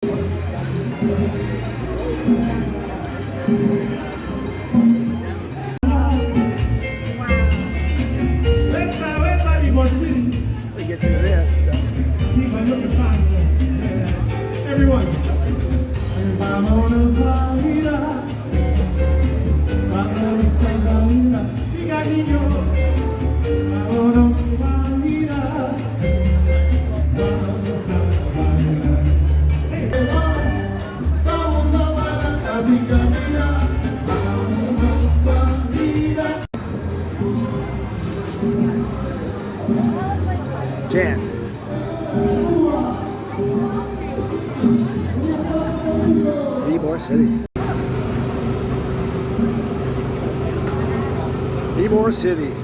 We get to this stuff. Everyone. Jan. YBOR City. YBOR City.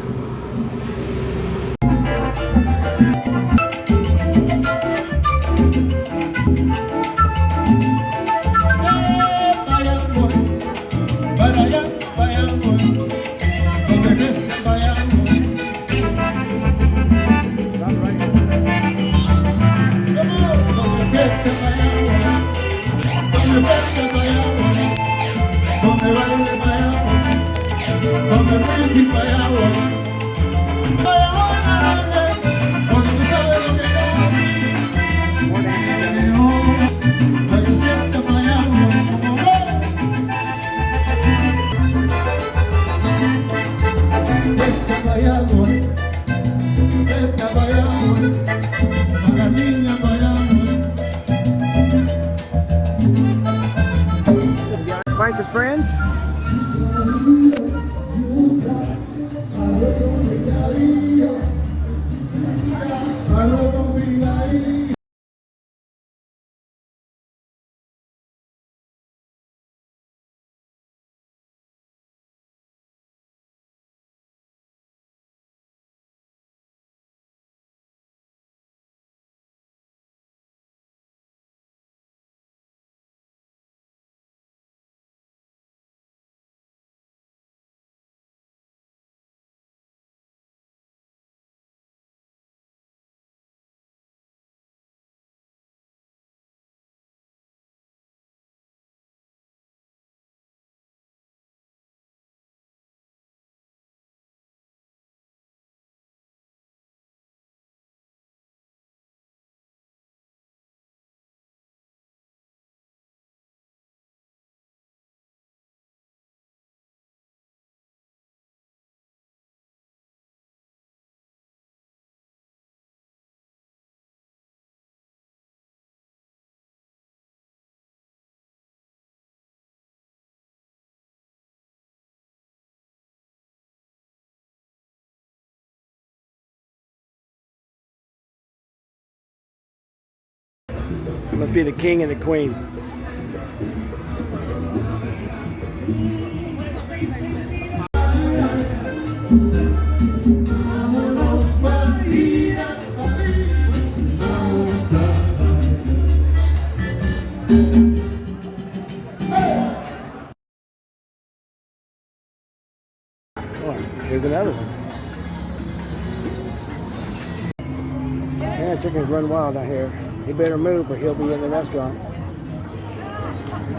Invite your friends. Must be the king and the queen. Oh, here's another one. Yeah, chickens run wild out here. He better move or he'll be in the restaurant.